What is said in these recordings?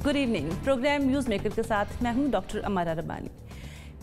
Good evening. Programme news maker के साथ मैं हूं डॉक्टर अमारा रब्बानी।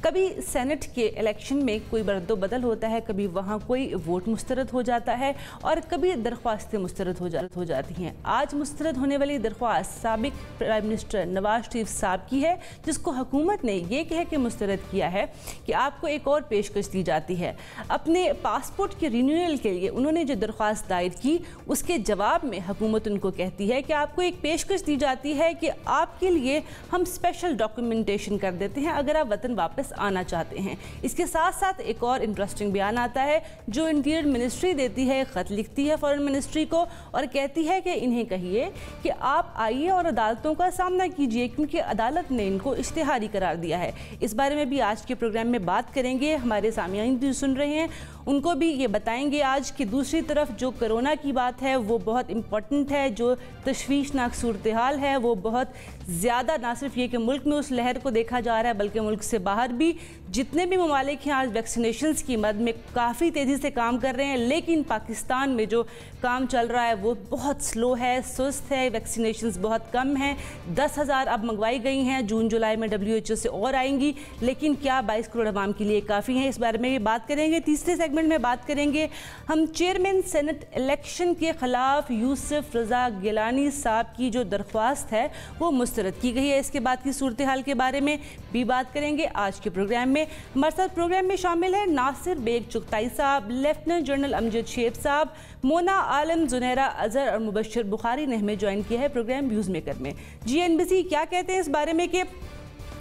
कभी सेनेट के इलेक्शन में कोई बदल होता है, कभी वहाँ कोई वोट मुस्तरद हो जाता है और कभी दरख्वास्तें मुस्तरद हो जाती हैं। आज मुस्तरद होने वाली दरख्वास्त साबिक प्राइम मिनिस्टर नवाज शरीफ साहब की है, जिसको हुकूमत ने ये कह के मुस्तरद किया है कि आपको एक और पेशकश दी जाती है। अपने पासपोर्ट के रिन्यूअल के लिए उन्होंने जो दरख्वास्त दायर की, उसके जवाब में हुकूमत उनको कहती है कि आपको एक पेशकश दी जाती है कि आपके लिए हम स्पेशल डॉक्यूमेंटेशन कर देते हैं अगर आप वतन वापस आना चाहते हैं। इसके साथ साथ एक और इंटरेस्टिंग बयान आता है जो इंटीरियर मिनिस्ट्री देती है, खत लिखती है फॉरेन मिनिस्ट्री को और कहती है कि इन्हें कहिए कि आप आइए और अदालतों का सामना कीजिए, क्योंकि अदालत ने इनको इश्तिहारी करार दिया है। इस बारे में भी आज के प्रोग्राम में बात करेंगे। हमारे सामईन जो सुन रहे हैं उनको भी ये बताएंगे आज की दूसरी तरफ जो कोरोना की बात है वो बहुत इम्पॉर्टेंट है, जो तशवीशनाक सूरत हाल है वो बहुत ज़्यादा, ना सिर्फ ये कि मुल्क में उस लहर को देखा जा रहा है बल्कि मुल्क से बाहर भी जितने भी ममालिक हैं आज वैक्सीनेशंस की मद में काफ़ी तेज़ी से काम कर रहे हैं, लेकिन पाकिस्तान में जो काम चल रहा है वो बहुत स्लो है, सुस्त है, वैक्सीनेशंस बहुत कम हैं। 10,000 अब मंगवाई गई हैं, जून जुलाई में WHO से और आएंगी, लेकिन क्या 22 करोड़ अवाम के लिए काफ़ी हैं? इस बारे में भी बात करेंगे। तीसरे सेगमेंट में बात करेंगे हम चेयरमैन सेनेट इलेक्शन के ख़िलाफ़ यूसुफ रज़ा गिलानी साहब की जो दरख्वास्त है वो मुस्तरद की गई है। इसके बाद की सूरत हाल के बारे में भी बात करेंगे आज के प्रोग्राम में। हमारे साथ प्रोग्राम में शामिल है नासिर बेग चुगताई साहब, लेफ्टिनेंट जनरल अमजद शेख साहब, मोना आलम, जुनैरा अजहर और मुबशर बुखारी ने हमें ज्वाइन किया है प्रोग्राम न्यूज़ मेकर में। GNBC क्या कहते हैं इस बारे में कि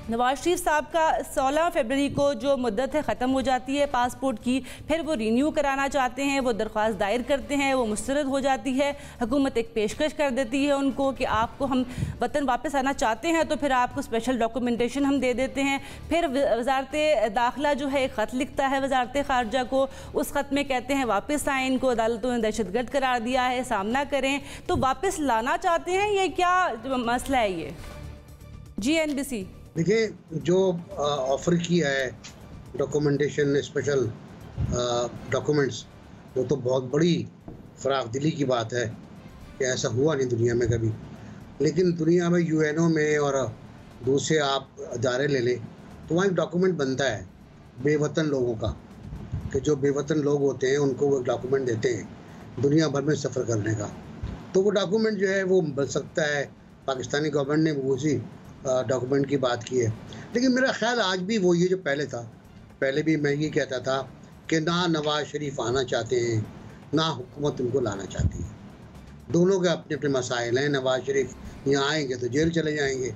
नवाज शरीफ साहब का 16 फरवरी को जो मुद्दत है ख़त्म हो जाती है पासपोर्ट की, फिर वो रिन्यू कराना चाहते हैं, वो दरख्वास्त दायर करते हैं, वो मुस्तरद हो जाती है। हुकूमत एक पेशकश कर देती है उनको कि आपको हम वतन वापस आना चाहते हैं तो फिर आपको स्पेशल डॉक्यूमेंटेशन हम दे देते हैं। फिर वजारत दाखिला जो है एक ख़त लिखता है वजारत ख़ारजा को, उस ख़त में कहते हैं वापस आएँ, इनको अदालतों ने दहशतगर्द करार दिया है, सामना करें। तो वापस लाना चाहते हैं, ये क्या मसला है ये? GNBC देखिए, जो ऑफ़र किया है डॉक्यूमेंटेशन, स्पेशल डॉक्यूमेंट्स, वो तो बहुत बड़ी फ़राख दिली की बात है कि ऐसा हुआ नहीं दुनिया में कभी। लेकिन दुनिया में UNO में और दूसरे आप अदारे ले लें तो वहाँ एक डॉक्यूमेंट बनता है बेवतन लोगों का, कि जो बेवतन लोग होते हैं उनको वो डॉक्यूमेंट देते हैं दुनिया भर में सफ़र करने का। तो वो डॉक्यूमेंट जो है वो बन सकता है। पाकिस्तानी गवर्नमेंट ने वो उसी डॉक्यूमेंट की बात की है। लेकिन मेरा ख्याल आज भी वो ये जो पहले था, पहले भी मैं ये कहता था कि ना नवाज शरीफ आना चाहते हैं ना हुकूमत उनको लाना चाहती है। दोनों के अपने अपने मसाइल हैं। नवाज शरीफ यहाँ आएंगे तो जेल चले जाएंगे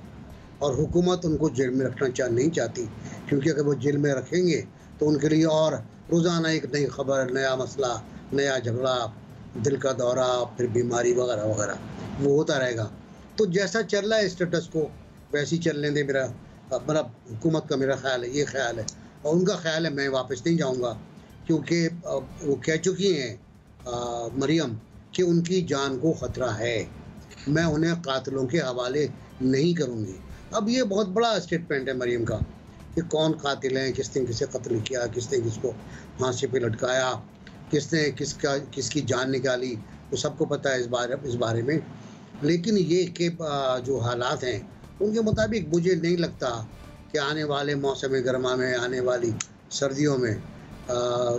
और हुकूमत उनको जेल में रखना नहीं चाहती, क्योंकि अगर वो जेल में रखेंगे तो उनके लिए और रोज़ाना एक नई खबर, नया मसला, नया झगड़ा, दिल का दौरा, फिर बीमारी वगैरह वगैरह वो होता रहेगा। तो जैसा चल रहा है स्टेटस को वैसे ही चलने दें। मेरा हुकूमत का मेरा ख्याल है, ये ख्याल है, और उनका ख्याल है मैं वापस नहीं जाऊंगा, क्योंकि वो कह चुकी हैं मरियम कि उनकी जान को ख़तरा है, मैं उन्हें कातिलों के हवाले नहीं करूंगी। अब ये बहुत बड़ा स्टेटमेंट है मरियम का कि कौन कातिल हैं, किसने किसे कत्ल किया, किसने किसको फांसी पे लटकाया, किसने किसकी जान निकाली, वो सबको पता है इस बारे में। लेकिन ये कि जो हालात हैं उनके मुताबिक मुझे नहीं लगता कि आने वाले मौसम गर्मा में, आने वाली सर्दियों में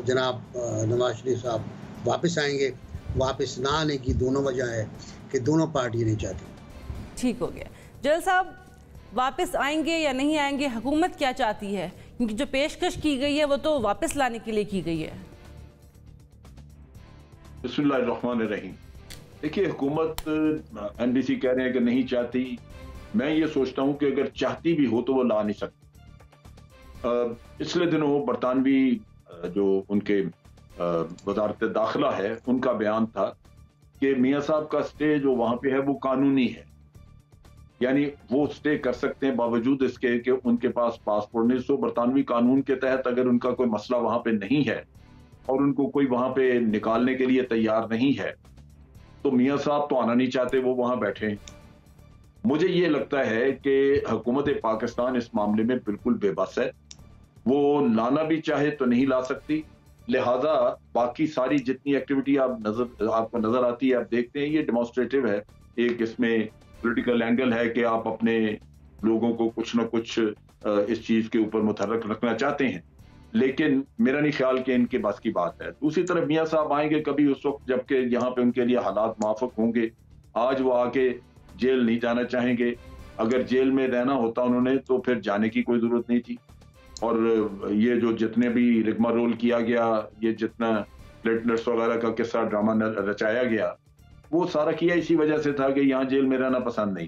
जनाब नवाज शरीफ साहब वापस आएंगे। वापस ना आने की दोनों वजह है कि दोनों पार्टी नहीं चाहती। ठीक हो गया। जनरल साहब, वापस आएंगे या नहीं आएंगे, हुकूमत क्या चाहती है? क्योंकि जो पेशकश की गई है वो तो वापस लाने के लिए की गई है। बिस्मिल्लाहिर्रहमानिर्रहीम। देखिए, हुकूमत NBC कह रहे हैं कि नहीं चाहती। मैं ये सोचता हूं कि अगर चाहती भी हो तो वो ला नहीं सकती। पिछले दिनों बरतानवी जो उनके वजारत दाखिला है उनका बयान था कि मियाँ साहब का स्टे जो वहां पे है वो कानूनी है, यानी वो स्टे कर सकते हैं बावजूद इसके कि उनके पास पासपोर्ट नहीं। सो बरतानवी कानून के तहत अगर उनका कोई मसला वहां पे नहीं है और उनको कोई वहां पे निकालने के लिए तैयार नहीं है तो मियाँ साहब तो आना नहीं चाहते, वो वहां बैठे। मुझे ये लगता है कि हुकूमत पाकिस्तान इस मामले में बिल्कुल बेबस है, वो लाना भी चाहे तो नहीं ला सकती। लिहाजा बाकी सारी जितनी एक्टिविटी आपको नजर आती है, आप देखते हैं ये डेमोन्स्ट्रेटिव है। एक इसमें पॉलिटिकल एंगल है कि आप अपने लोगों को कुछ ना कुछ इस चीज के ऊपर मुतहर्रिक रखना चाहते हैं, लेकिन मेरा नहीं ख्याल कि इनके बस की बात है। दूसरी तरफ मियां साहब आएंगे कभी उस वक्त जबकि यहाँ पे उनके लिए हालात माफक होंगे। आज वो आके जेल नहीं जाना चाहेंगे। अगर जेल में रहना होता उन्होंने तो फिर जाने की कोई जरूरत नहीं थी। और ये जो जितने भी रिगमा रोल किया गया, ये जितना प्लेटलेट्स वगैरह का किस्सा ड्रामा रचाया गया, वो सारा किया इसी वजह से था कि यहाँ जेल में रहना पसंद नहीं।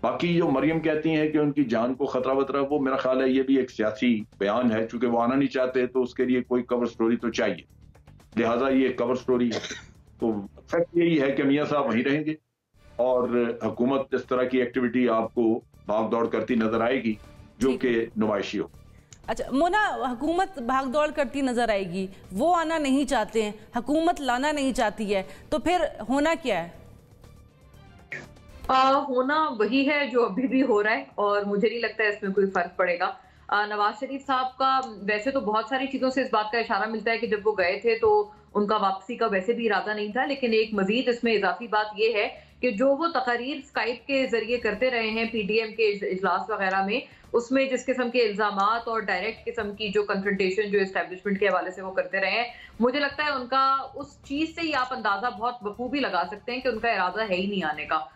बाकी जो मरियम कहती हैं कि उनकी जान को खतरा वतरा, वो मेरा ख्याल है ये भी एक सियासी बयान है। चूंकि वो आना नहीं चाहते तो उसके लिए कोई कवर स्टोरी तो चाहिए, लिहाजा ये कवर स्टोरी है। तो फैक्ट यही है कि मियां साहब वहीं रहेंगे और हुकूमत इस तरह की एक्टिविटी आपको भाग दौड़ करती नजर आएगी जो कि नुमाइशी हो। अच्छा मोना, हुकूमत भाग दौड़ करती नजर आएगी, वो आना नहीं चाहते हैं, हुकूमत लाना नहीं चाहती है, तो फिर होना क्या है? होना वही है जो अभी भी हो रहा है और मुझे नहीं लगता है इसमें कोई फर्क पड़ेगा। नवाज शरीफ साहब का वैसे तो बहुत सारी चीजों से इस बात का इशारा मिलता है कि जब वो गए थे तो उनका वापसी का वैसे भी इरादा नहीं था, लेकिन एक मजीद इसमें इजाफी बात यह है कि जो वो तकारीर स्काइप के जरिए करते रहे हैं पीडीएम के इजलास वगैरह में, उसमें जिस किस्म के इल्जामात और डायरेक्ट किस्म की जो कन्फ्रंटेशन जो एस्टेब्लिशमेंट के हवाले से वो करते रहे हैं, मुझे लगता है उनका उस चीज से ही आप अंदाजा बहुत बखूबी लगा सकते हैं कि उनका इरादा है ही नहीं आने का।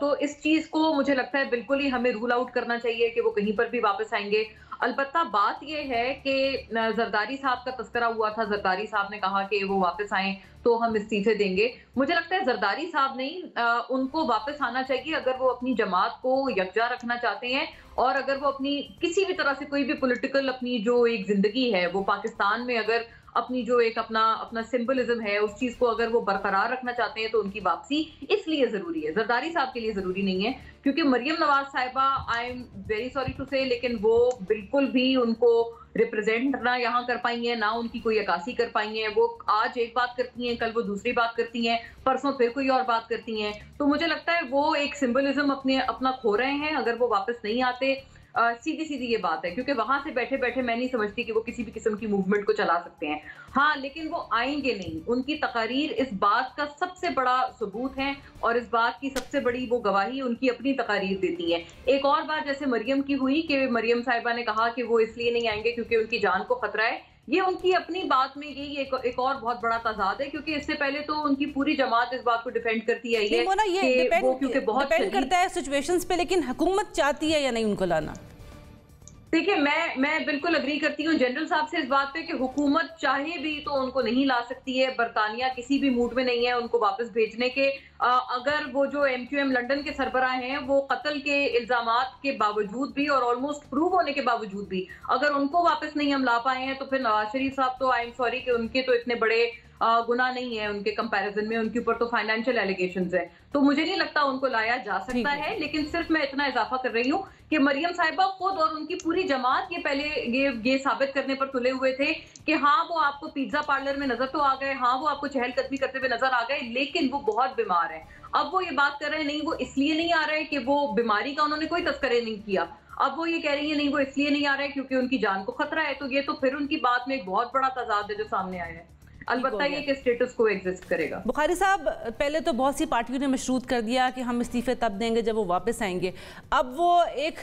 तो इस चीज को मुझे लगता है बिल्कुल ही हमें रूल आउट करना चाहिए कि वो कहीं पर भी वापस आएंगे। अलबत्ता बात यह है कि जरदारी साहब का तस्करा हुआ था, जरदारी साहब ने कहा कि वो वापस आए तो हम इस्तीफे देंगे। मुझे लगता है जरदारी साहब नहीं, उनको वापस आना चाहिए अगर वो अपनी जमात को यकजा रखना चाहते हैं और अगर वो अपनी किसी भी तरह से कोई भी पॉलिटिकल अपनी जो एक जिंदगी है वो पाकिस्तान में अगर अपनी जो एक अपना सिंबलिज्म है उस चीज को अगर वो बरकरार रखना चाहते हैं तो उनकी वापसी इसलिए जरूरी है, जरदारी साहब के लिए जरूरी नहीं है। क्योंकि मरियम नवाज साहिबा, I am very sorry to say, लेकिन वो बिल्कुल भी उनको रिप्रेजेंट ना यहाँ कर पाई हैं, ना उनकी कोई अक्कासी कर पाई हैं। वो आज एक बात करती हैं, कल वो दूसरी बात करती हैं, परसों फिर कोई और बात करती हैं। तो मुझे लगता है वो एक सिंबलिज्म अपना खो रहे हैं अगर वो वापस नहीं आते। सीधी सीधी ये बात है, क्योंकि वहां से बैठे बैठे मैं नहीं समझती कि वो किसी भी किस्म की मूवमेंट को चला सकते हैं। हाँ, लेकिन वो आएंगे नहीं। उनकी तकारीर इस बात का सबसे बड़ा सबूत है और इस बात की सबसे बड़ी वो गवाही उनकी अपनी तकारीर देती है। एक और बात जैसे मरियम की हुई कि मरियम साहिबा ने कहा कि वो इसलिए नहीं आएंगे क्योंकि उनकी जान को खतरा है, ये उनकी अपनी बात में यही एक और बहुत बड़ा तजाद है। क्योंकि इससे पहले तो उनकी पूरी जमात इस बात को डिफेंड करती आई है कि वो क्योंकि बहुत डिपेंड करता है सिचुएशंस पे, लेकिन हुकूमत चाहती है या नहीं उनको लाना। देखिए, मैं बिल्कुल अग्री करती हूँ जनरल साहब से इस बात पे कि हुकूमत चाहे भी तो उनको नहीं ला सकती है। बरतानिया किसी भी मूड में नहीं है उनको वापस भेजने के। अगर वो जो MQM लंदन के सरबराह हैं वो कत्ल के इल्जामात के बावजूद भी और ऑलमोस्ट प्रूव होने के बावजूद भी अगर उनको वापस नहीं हम ला पाए हैं तो फिर नवाज शरीफ साहब तो आई एम सॉरी कि उनके तो इतने बड़े गुनाह नहीं है उनके कंपैरिजन में, उनके ऊपर तो फाइनेंशियल एलिगेशंस है, तो मुझे नहीं लगता उनको लाया जा सकता है। लेकिन सिर्फ मैं इतना इजाफा कर रही हूँ कि मरियम साहिबा खुद और उनकी पूरी जमात ये पहले ये साबित करने पर तुले हुए थे कि हाँ वो आपको पिज्जा पार्लर में नजर तो आ गए, हाँ वो आपको चहलकदमी करते हुए नजर आ गए, लेकिन वो बहुत बीमार है। अब वो ये बात कर रहे हैं नहीं वो इसलिए नहीं आ रहे कि वो बीमारी का उन्होंने कोई तस्करे नहीं किया, अब वो ये कह रही है नहीं वो इसलिए नहीं आ रहे क्योंकि उनकी जान को खतरा है। तो ये तो फिर उनकी बात में एक बहुत बड़ा तजाद है जो सामने आया है। अलबत्ता ये कि स्टेटस को एग्जिस्ट करेगा। बुखारी साहब, पहले तो बहुत सी पार्टियों ने मशरूत कर दिया कि हम इस्तीफे तब देंगे जब वो वापस आएंगे। अब वो एक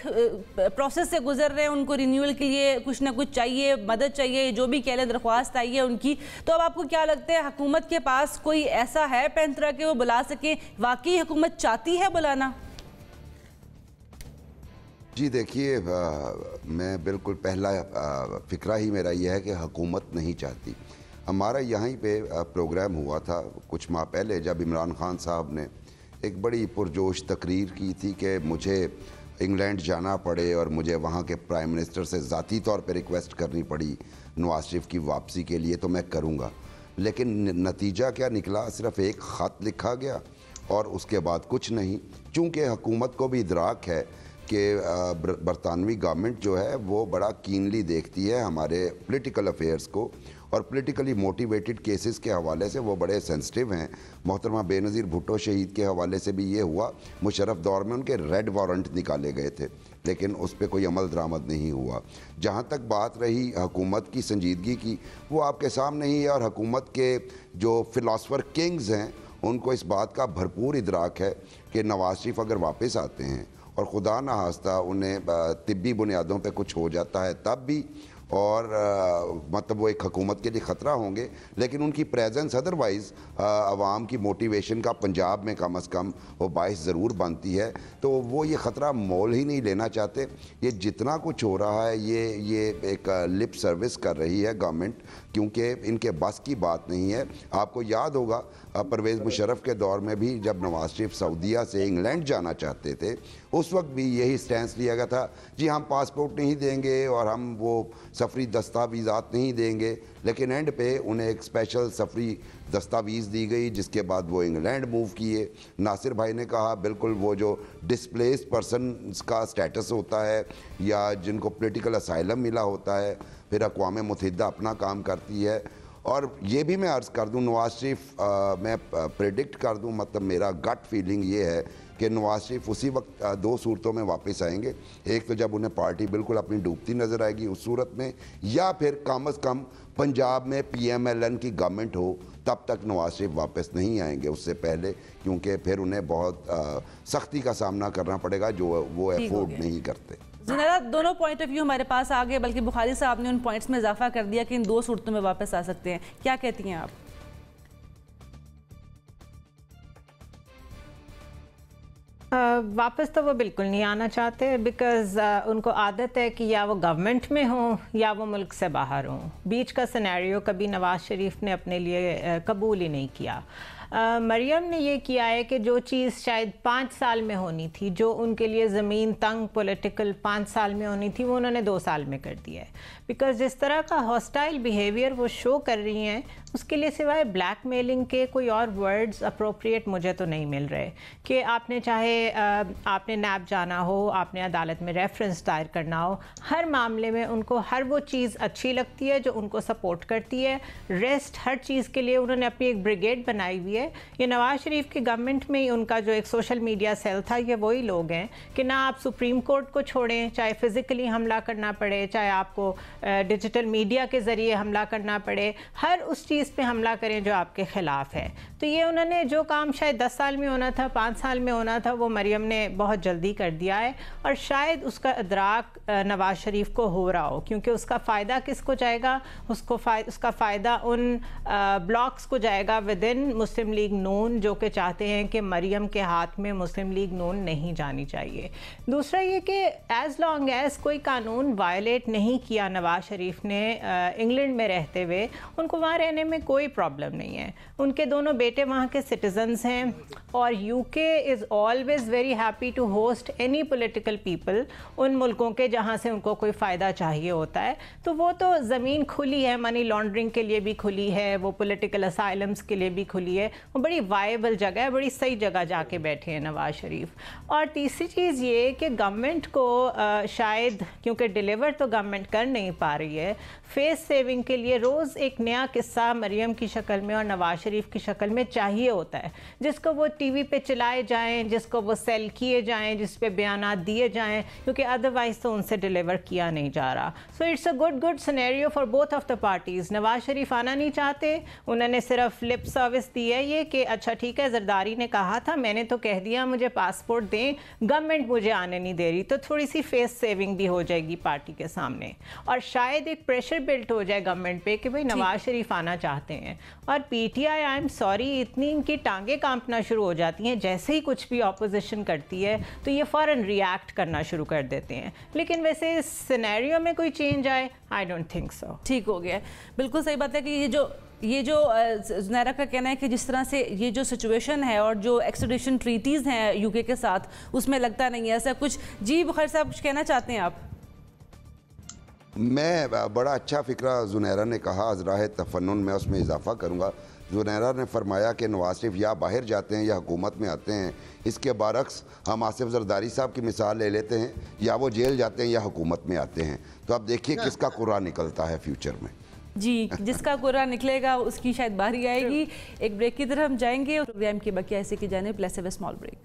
प्रोसेस से गुजर रहे हैं, उनको रिन्यूअल के लिए कुछ ना कुछ चाहिए, मदद चाहिए, जो भी कह लें दरख्वास्त आई है उनकी। तो अब आपको क्या लगता है हुकूमत के पास कोई ऐसा है पैंतरा कि वो बुला सके? वाकई हुकूमत चाहती है बुलाना? जी देखिए, मैं बिल्कुल पहला फिक्रा ही मेरा यह है कि हुकूमत नहीं चाहती। हमारा यहीं पे प्रोग्राम हुआ था कुछ माह पहले जब इमरान खान साहब ने एक बड़ी पुरजोश तकरीर की थी कि मुझे इंग्लैंड जाना पड़े और मुझे वहाँ के प्राइम मिनिस्टर से ज़ाती तौर पे रिक्वेस्ट करनी पड़ी नवाज शरीफ की वापसी के लिए, तो मैं करूँगा। लेकिन नतीजा क्या निकला? सिर्फ एक ख़त लिखा गया और उसके बाद कुछ नहीं। चूँकि हुकूमत को भी इदराक है कि बरतानवी गवर्नमेंट जो है वो बड़ा कीनली देखती है हमारे पॉलिटिकल अफेयर्स को और पॉलिटिकली मोटिवेटेड केसेस के हवाले से वो बड़े सेंसिटिव हैं। मोहतरमा बेनज़ीर भुट्टो शहीद के हवाले से भी ये हुआ, मुशर्रफ दौर में उनके रेड वारंट निकाले गए थे लेकिन उस पर कोई अमल दरामद नहीं हुआ। जहाँ तक बात रही हुकूमत की संजीदगी की, वो आपके सामने ही है और हुकूमत के जो फ़िलासफ़र किंग्स हैं उनको इस बात का भरपूर इदराक है कि नवाज शरीफ अगर वापस आते हैं और खुदा न खास्ता उन्हें तिब्बी बुनियादों पे कुछ हो जाता है तब भी, और मतलब वो एक हुकूमत के लिए ख़तरा होंगे, लेकिन उनकी प्रेजेंस अदरवाइज़ आवाम की मोटिवेशन का पंजाब में कम अज़ कम वो बाइस ज़रूर बनती है। तो वो ये ख़तरा मोल ही नहीं लेना चाहते। ये जितना कुछ हो रहा है ये एक लिप सर्विस कर रही है गवर्नमेंट, क्योंकि इनके बस की बात नहीं है। आपको याद होगा परवेज़ मुशर्रफ के दौर में भी जब नवाज शरीफ सऊदीया से इंग्लैंड जाना चाहते थे, उस वक्त भी यही स्टैंस लिया गया था, जी हम पासपोर्ट नहीं देंगे और हम वो सफरी दस्तावेज़ात नहीं देंगे, लेकिन एंड पे उन्हें एक स्पेशल सफरी दस्तावेज़ दी गई जिसके बाद वो इंग्लैंड मूव किए। नासिर भाई ने कहा बिल्कुल वो जो डिस्प्लेस्ड पर्सन का स्टेटस होता है या जिनको पॉलिटिकल असाइलम मिला होता है, फिर अक़वाम मुत्तहिदा अपना काम करती है। और ये भी मैं अर्ज़ कर दूं, नवाज शरीफ मैं प्रेडिक्ट कर दूं, मतलब मेरा गट फीलिंग ये है कि नवाज शरीफ उसी वक्त दो सूरतों में वापस आएंगे। एक तो जब उन्हें पार्टी बिल्कुल अपनी डूबती नज़र आएगी उस सूरत में, या फिर कम अज़ कम पंजाब में PMLN की गवर्नमेंट हो, तब तक नवाज शरीफ वापस नहीं आएंगे उससे पहले, क्योंकि फिर उन्हें बहुत सख्ती का सामना करना पड़ेगा जो वो अफोर्ड नहीं करते। ज़ुनैरा, दोनों पॉइंट ऑफ व्यू हमारे पास आ गए, बल्कि बुखारी साहब ने उन पॉइंट्स में इजाफा कर दिया कि इन दो सूरतों में वापस आ सकते हैं। क्या कहती हैं आप? वापस तो वो बिल्कुल नहीं आना चाहते, बिकॉज़ उनको आदत है कि या वो गवर्नमेंट में हों या वो मुल्क से बाहर हों। बीच का सिनेरियो कभी नवाज शरीफ ने अपने लिए कबूल ही नहीं किया। मरियम ने ये किया है कि जो चीज़ शायद 5 साल में होनी थी, जो उनके लिए ज़मीन तंग पॉलिटिकल 5 साल में होनी थी, वो उन्होंने 2 साल में कर दिया है। बिकॉज़ जिस तरह का हॉस्टाइल बिहेवियर वो शो कर रही हैं, उसके लिए सिवाय ब्लैकमेलिंग के कोई और वर्ड्स अप्रोप्रिएट मुझे तो नहीं मिल रहे। कि आपने चाहे आपने नैब जाना हो, आपने अदालत में रेफरेंस दायर करना हो, हर मामले में उनको हर वो चीज़ अच्छी लगती है जो उनको सपोर्ट करती है। रेस्ट हर चीज़ के लिए उन्होंने अपनी एक ब्रिगेड बनाई हुई है। ये नवाज शरीफ की गवर्नमेंट में ही उनका जो एक सोशल मीडिया सेल था, ये वही लोग हैं कि ना आप सुप्रीम कोर्ट को छोड़ें, चाहे फिज़िकली हमला करना पड़े, चाहे आपको डिजिटल मीडिया के ज़रिए हमला करना पड़े, हर उस चीज़ पे हमला करें जो आपके ख़िलाफ़ है। तो ये उन्होंने जो काम शायद 10 साल में होना था, 5 साल में होना था, वो मरियम ने बहुत जल्दी कर दिया है। और शायद उसका इदराक नवाज शरीफ को हो रहा हो, क्योंकि उसका फ़ायदा किसको जाएगा? उसका फ़ायदा उन ब्लॉक्स को जाएगा विद इन मुस्लिम लीग नून, जो कि चाहते हैं कि मरियम के हाथ में मुस्लिम लीग नून नहीं जानी चाहिए। दूसरा ये कि एज़ लॉन्ग एज़ कोई कानून वायलेट नहीं किया नवाज शरीफ ने इंग्लैंड में रहते हुए, उनको वहाँ रहने में कोई प्रॉब्लम नहीं है। उनके दोनों बेटे वहाँ के सिटीजन्स हैं और UK is always very happy to host any political people उन मुल्कों के जहाँ से उनको कोई फ़ायदा चाहिए होता है। तो वो तो ज़मीन खुली है, मनी लॉन्ड्रिंग के लिए भी खुली है, वो पॉलिटिकल असाइलम्स के लिए भी खुली है। वो बड़ी वायबल जगह है, बड़ी सही जगह जाके बैठे हैं नवाज शरीफ। और तीसरी चीज़ ये कि गवर्नमेंट को शायद, क्योंकि डिलीवर तो गवर्नमेंट कर नहीं पा रही है, फेस सेविंग के लिए रोज़ एक नया किस्सा मरियम की शक्ल में और नवाज शरीफ की शक्ल में चाहिए होता है, जिसको वो TV पे चलाए जाएं, जिसको वो सेल किए जाएं, जिस पे बयानात दिए जाएं, क्योंकि अदरवाइज़ तो उनसे डिलीवर किया नहीं जा रहा। So it's a good scenario for both of the parties. Nawaz Sharif आना नहीं चाहते, उन्होंने सिर्फ लिप सर्विस दी है ये कि अच्छा ठीक है, जरदारी ने कहा था, मैंने तो कह दिया मुझे पासपोर्ट दें, गवर्नमेंट मुझे आने नहीं दे रही, तो थोड़ी सी फेस सेविंग भी हो जाएगी पार्टी के सामने। और शायद एक प्रेशर बिल्ट हो जाए गवर्नमेंट पे कि भाई नवाज शरीफ आना चाहते हैं। और PTI, आई एम सॉरी, इतनी इनकी टांगें कांपना शुरू हो जाती हैं, जैसे ही कुछ भी ऑपोजिशन करती है तो ये फ़ौरन रिएक्ट करना शुरू कर देते हैं। लेकिन वैसे इस सिनेरियो में कोई चेंज आए, आई डोंट थिंक सो। ठीक हो गया, बिल्कुल सही बात है कि ये जो ज़ुनैरा का कहना है कि जिस तरह से ये जो सिचुएशन है और जो एक्सट्रेडिशन ट्रीटीज़ हैं UK के साथ, उसमें लगता नहीं है ऐसा कुछ। जी बुखारी साहब, कुछ कहना चाहते हैं आप? मैं बड़ा अच्छा फ़िक्रा ज़ुनैरा ने कहा, अज़राह तफन्नुन मैं उसमें इजाफ़ा करूँगा। ज़ुनैरा ने फरमाया कि नवाज शरीफ या बाहर जाते हैं या हुकूमत में आते हैं। इसके बरक्स हम आसिफ जरदारी साहब की मिसाल ले लेते हैं, या वो जेल जाते हैं या हुकूमत में आते हैं। तो अब देखिए किसका कुर्रा निकलता है फ्यूचर में। जी, जिसका कुर्रा निकलेगा उसकी शायद बारी आएगी। एक ब्रेक की तरफ हम जाएंगे और प्रोग्राम की बकिया ऐसे की जाने प्लस ए स्मॉल ब्रेक।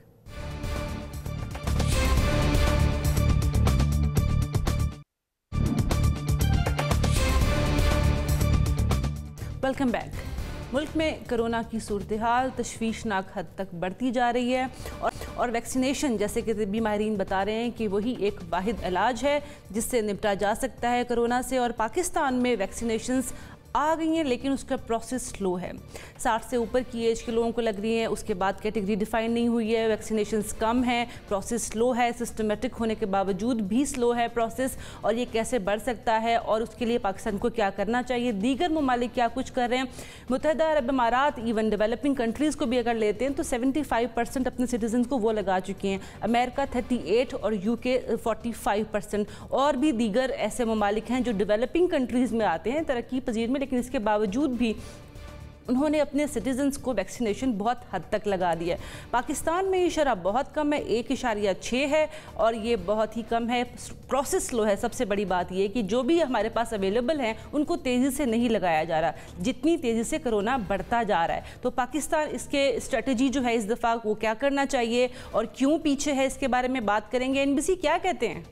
Welcome back. मुल्क में कोरोना की सूरत हाल तशवीशनाक हद तक बढ़ती जा रही है और वैक्सीनेशन, जैसे कि तिब्बी माहिरीन बता रहे हैं कि वही एक वाहिद इलाज है जिससे निपटा जा सकता है कोरोना से। और पाकिस्तान में वैक्सीनेशंस आ गई हैं लेकिन उसका प्रोसेस स्लो है। 60 से ऊपर की एज के लोगों को लग रही है, उसके बाद कैटेगरी डिफाइन नहीं हुई है, वैक्सीनेशंस कम है, प्रोसेस स्लो है, सिस्टमेटिक होने के बावजूद भी स्लो है प्रोसेस। और ये कैसे बढ़ सकता है और उसके लिए पाकिस्तान को क्या करना चाहिए, दीगर ममालिक क्या कुछ कर रहे हैं। मुत्तहिदा अरब अमारात इवन डेवलपिंग कंट्रीज़ को भी अगर लेते हैं तो 75% अपने सिटीजन को वो लगा चुके हैं, अमेरिका 38 और UK 45%। और भी दीगर ऐसे ममालिक हैं जो डेवलपिंग कंट्रीज़ में आते हैं, तरक्की पजीर में, लेकिन इसके बावजूद भी उन्होंने अपने सिटीजन्स को वैक्सीनेशन बहुत हद तक लगा दिया है। पाकिस्तान में ये शरह बहुत कम है, 1.6 है और ये बहुत ही कम है। प्रोसेस स्लो है। सबसे बड़ी बात ये है कि जो भी हमारे पास अवेलेबल हैं उनको तेज़ी से नहीं लगाया जा रहा, जितनी तेज़ी से कोरोना बढ़ता जा रहा है। तो पाकिस्तान इसके स्ट्रेटजी जो है इस दफ़ा वो क्या करना चाहिए और क्यों पीछे है, इसके बारे में बात करेंगे। NBC क्या कहते हैं?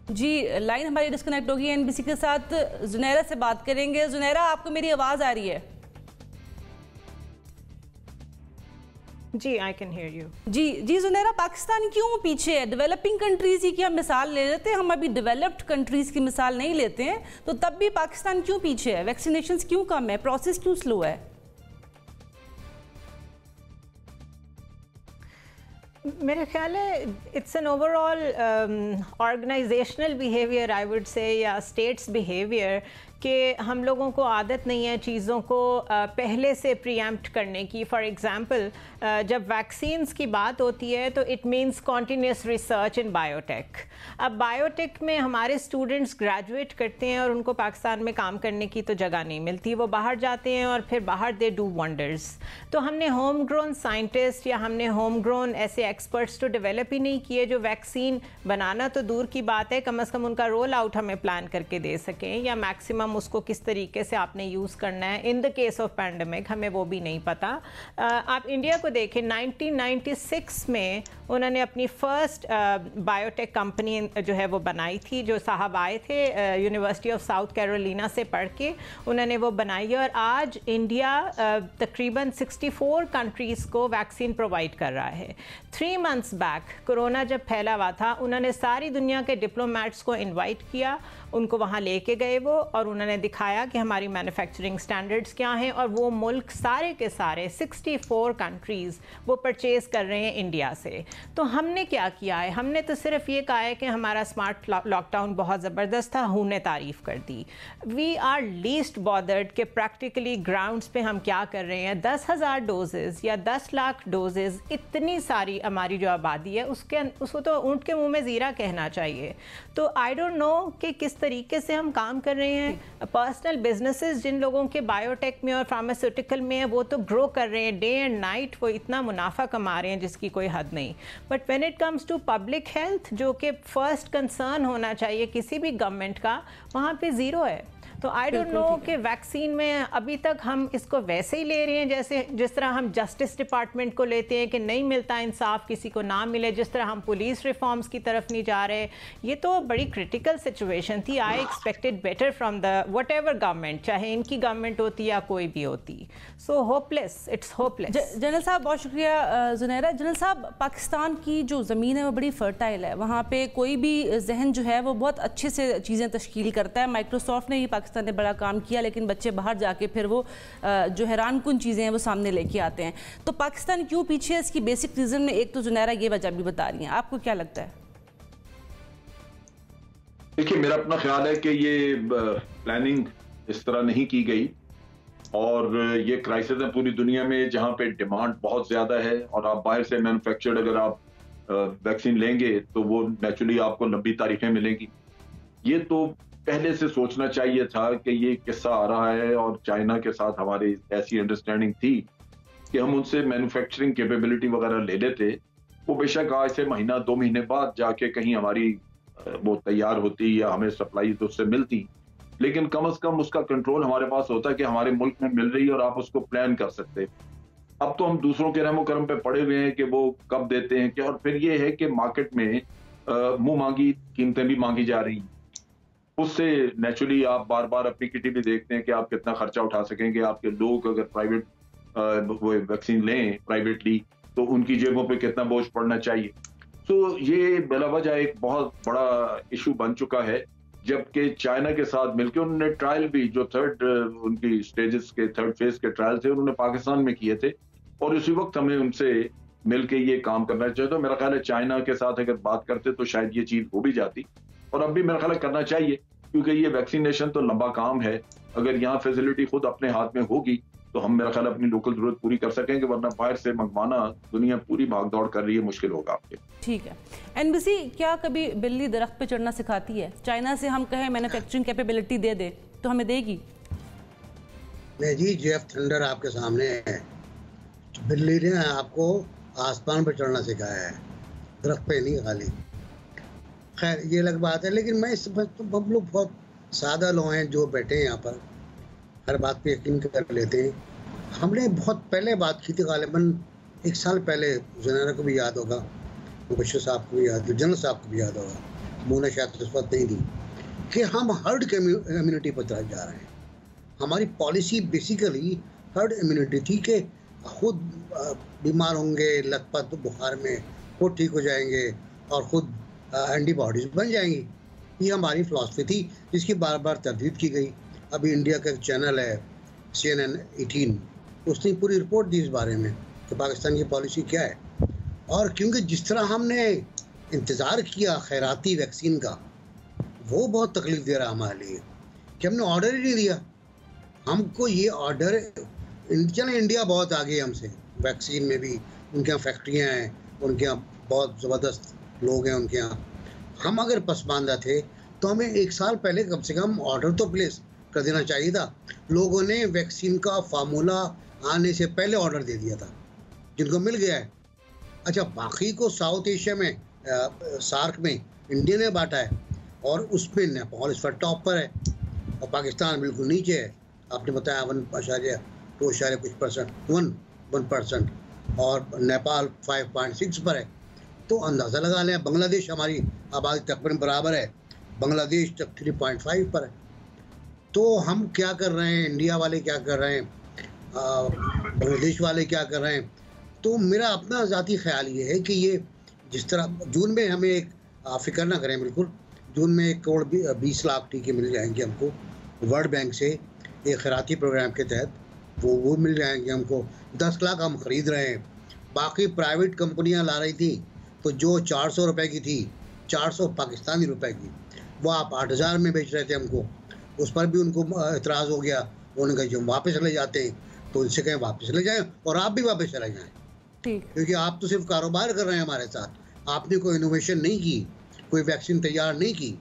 जी, लाइन हमारी डिस्कनेक्ट होगी। NBC के साथ जुनैरा से बात करेंगे। जुनैरा, आपको मेरी आवाज़ आ रही है? जी, आई कैन हियर यू। जी जुनैरा, पाकिस्तान क्यों पीछे है? डेवलपिंग कंट्रीज ही की हम मिसाल ले लेते हैं, हम अभी डेवलप्ड कंट्रीज की मिसाल नहीं लेते हैं, तो तब भी पाकिस्तान क्यों पीछे है? वैक्सीनेशंस क्यों कम है? प्रोसेस क्यों स्लो है? मेरे ख्याल है it's an overall organisational behaviour I would say, या स्टेट्स बिहेवियर, कि हम लोगों को आदत नहीं है चीज़ों को पहले से प्रीएम्प्ट करने की। फॉर एग्ज़ाम्पल, जब वैक्सीन्स की बात होती है तो it means continuous research in biotech. अब बायोटेक में हमारे स्टूडेंट्स ग्रेजुएट करते हैं और उनको पाकिस्तान में काम करने की तो जगह नहीं मिलती, वो बाहर जाते हैं और फिर बाहर दे डू वंडर्स। तो हमने होम ग्रोन साइंटिस्ट या हमने होम ग्रोन ऐसे एक्सपर्ट्स तो डेवलप ही नहीं किए जो वैक्सीन बनाना तो दूर की बात है, कम से कम उनका रोल आउट हमें प्लान करके दे सकें, या मैक्सिमम उसको किस तरीके से आपने यूज़ करना है। In the case of pandemic हमें वो भी नहीं पता। आप इंडिया को देखें, 1996 में उन्होंने अपनी फर्स्ट बायोटेक कंपनी जो है वो बनाई थी, जो साहब आए थे यूनिवर्सिटी ऑफ साउथ कैरोलिना से पढ़ के, उन्होंने वो बनाई। और आज इंडिया तकरीबन 64 कंट्रीज़ को वैक्सीन प्रोवाइड कर रहा है। 3 मंथ्स बैक कोरोना जब फैला हुआ था, उन्होंने सारी दुनिया के डिप्लोमेट्स को इनवाइट किया, उनको वहाँ लेके गए वो, और उन्होंने दिखाया कि हमारी मैन्युफैक्चरिंग स्टैंडर्ड्स क्या हैं। और वो मुल्क सारे के सारे 64 कंट्रीज़ वो परचेज़ कर रहे हैं इंडिया से। तो हमने क्या किया है? हमने तो सिर्फ ये कहा है कि हमारा स्मार्ट लॉकडाउन बहुत ज़बरदस्त था, हमने तारीफ़ कर दी। वी आर लीस्ट बॉदर्ड कि प्रैक्टिकली ग्राउंड्स पे हम क्या कर रहे हैं। 10,000 डोजेज़ या 10 लाख डोजेज़, इतनी सारी हमारी जो आबादी है उसको तो ऊँट के मुँह में ज़ीरा कहना चाहिए। तो आई डोंट नो कि किस तरीके से हम काम कर रहे हैं। पर्सनल बिजनेसेस जिन लोगों के बायोटेक में और फार्मास्यूटिकल में है, वो तो ग्रो कर रहे हैं डे एंड नाइट, वो इतना मुनाफा कमा रहे हैं जिसकी कोई हद नहीं। But when it comes to public health, जो कि फर्स्ट कंसर्न होना चाहिए किसी भी गवर्नमेंट का, वहाँ पे ज़ीरो है। तो आई डोंट नो कि वैक्सीन में अभी तक हम इसको वैसे ही ले रहे हैं जैसे जिस तरह हम जस्टिस डिपार्टमेंट को लेते हैं कि नहीं मिलता इंसाफ, किसी को ना मिले, जिस तरह हम पुलिस रिफॉर्म्स की तरफ नहीं जा रहे। ये तो बड़ी क्रिटिकल सिचुएशन थी। I expected better from the what ever government, चाहे इनकी गवर्नमेंट होती या कोई भी होती। So hopeless, it's hopeless. General साहब बहुत शुक्रिया। जुनैरा, जनरल साहब, पाकिस्तान की जो ज़मीन है वो बड़ी फर्टाइल है, वहाँ पे कोई भी जहन जो है वो बहुत अच्छे से चीज़ें तश्कील करता है। माइक्रोसॉफ्ट ने ही पाकिस्तान ने बड़ा काम किया, लेकिन बच्चे बाहर जाके फिर वो जो हैरानकुन चीज़ें हैं वो सामने लेके आते हैं। तो पाकिस्तान क्यों पीछे है? इसकी बेसिक रीज़न में एक तो जुनैरा ये वजह भी बता रही हैं, आपको क्या लगता है? देखिए, मेरा अपना ख्याल है कि ये प्लानिंग इस तरह नहीं की गई, और ये क्राइसिस है पूरी दुनिया में जहां पे डिमांड बहुत ज्यादा है, और आप बाहर से मैन्युफैक्चर्ड अगर आप वैक्सीन लेंगे तो वो नेचुरली आपको लंबी तारीखें मिलेंगी। ये तो पहले से सोचना चाहिए था कि ये किस्सा आ रहा है, और चाइना के साथ हमारी ऐसी अंडरस्टैंडिंग थी कि हम उनसे मैन्युफैक्चरिंग कैपेबिलिटी वगैरह ले लेते। वो बेशक आज से महीना 2 महीने बाद जाके कहीं हमारी वो तैयार होती या हमें सप्लाई तो उससे मिलती, लेकिन कम से कम उसका कंट्रोल हमारे पास होता कि हमारे मुल्क में मिल रही है और आप उसको प्लान कर सकते। अब तो हम दूसरों के रहमो करम पे पड़े हुए हैं कि वो कब देते हैं क्या। और फिर ये है कि मार्केट में मुंह मांगी कीमतें भी मांगी जा रही हैं। उससे नेचुरली आप बार बार अपनी किटी भी देखते हैं कि आप कितना खर्चा उठा सकेंगे। आपके लोग अगर प्राइवेट वो वैक्सीन लें प्राइवेटली तो उनकी जेबों पे कितना बोझ पड़ना चाहिए। तो ये बिला वजह एक बहुत बड़ा इशू बन चुका है। जबकि चाइना के साथ मिलकर उन्होंने ट्रायल भी जो उनकी स्टेजेस के थर्ड फेज के ट्रायल थे उन्होंने पाकिस्तान में किए थे और उसी वक्त हमें उनसे मिलके ये काम करना चाहिए। तो मेरा ख्याल है चाइना के साथ अगर बात करते तो शायद ये चीज हो भी जाती और अब भी मेरा ख्याल है करना चाहिए, क्योंकि ये वैक्सीनेशन तो लंबा काम है। अगर यहाँ फैसिलिटी खुद अपने हाथ में होगी तो हम मेरा ख्याल अपनी लोकल जरूरत पूरी कर सकेंगे, वरना बाहर से मंगवाना दुनिया पूरी भागदौड़ कर रही है, मुश्किल होगा आपके। ठीक है। एनबीसी क्या कभी बिल्ली दरख्त पे चढ़ना सिखाती है? चाइना से हम कहें मैन्युफैक्चरिंग कैपेबिलिटी दे दे तो हमें देगी? नहीं जी, जेफ थंडर आपके सामने है। बिल्ली ने आपको आसमान पर चढ़ना सिखाया है, दरख्त पे नहीं खाली। खैर ये अलग बात है, लेकिन मैं इस हम लोग बहुत सादा लोग हैं जो बैठे हैं यहाँ पर, हर बात पे यकीन कर लेते हैं। हमने बहुत पहले बात की थी, गालिबन 1 साल पहले, ज़नारा को भी याद होगा, मुबशर साहब को भी याद, जनरल साहब को भी याद होगा, मोना शायद उस वक्त नहीं थी, कि हम हर्ड इम्यूनिटी पर जा रहे हैं। हमारी पॉलिसी बेसिकली हर्ड इम्यूनिटी थी कि खुद बीमार होंगे लथपथ बुखार में, खुद ठीक हो जाएंगे और खुद एंटीबॉडीज बन जाएंगी। ये हमारी फ़िलासफ़ी थी जिसकी बार बार तरदीद की गई। अभी इंडिया का एक चैनल है CNN 18, उसने पूरी रिपोर्ट दी इस बारे में कि पाकिस्तान की पॉलिसी क्या है। और क्योंकि जिस तरह हमने इंतज़ार किया खैराती वैक्सीन का, वो बहुत तकलीफ़ दे रहा हमारे लिए कि हमने ऑर्डर ही नहीं दिया। हमको ये ऑर्डर, चले इंडिया बहुत आगे हमसे वैक्सीन में भी, उनके यहाँ फैक्ट्रियाँ हैं, उनके यहाँ बहुत ज़बरदस्त लोग हैं उनके यहाँ। हम अगर पसमानदा थे तो हमें 1 साल पहले कम से कम ऑर्डर तो प्लेस कर देना चाहिए था। लोगों ने वैक्सीन का फार्मूला आने से पहले ऑर्डर दे दिया था, जिनको मिल गया है। अच्छा, बाकी को साउथ एशिया में सार्क में इंडिया ने बांटा है और उसमें नेपाल इस पर टॉप पर है और पाकिस्तान बिल्कुल नीचे है। आपने बताया 1% और नेपाल 5.6 पर है। तो अंदाज़ा लगा लें, बांग्लादेश हमारी आबादी तकरीबन बराबर है, बांग्लादेश तक 3.5 पर है। तो हम क्या कर रहे हैं, इंडिया वाले क्या कर रहे हैं, बांग्लादेश वाले क्या कर रहे हैं। तो मेरा अपना ज़ाती ख्याल ये है कि ये जिस तरह जून में हमें एक, फिक्र ना करें बिल्कुल, जून में 1 करोड़ 20 लाख टीके मिल जाएंगे हमको वर्ल्ड बैंक से, एक खैराती प्रोग्राम के तहत वो मिल जाएंगे हमको। 10 लाख हम ख़रीद रहे हैं। बाकी प्राइवेट कंपनियां ला रही थी तो जो 400 रुपए की थी, 400 पाकिस्तानी रुपए की, वो आप 8000 में बेच रहे थे हमको। उस पर भी उनको इतराज़ हो गया, उन्होंने कहा जो वापस ले जाते हैं तो उनसे कहें वापस ले जाएं और आप भी वापस चले जाएं, क्योंकि आप तो सिर्फ कारोबार कर रहे हैं हमारे साथ। आपने कोई इनोवेशन नहीं की, कोई वैक्सीन तैयार नहीं की,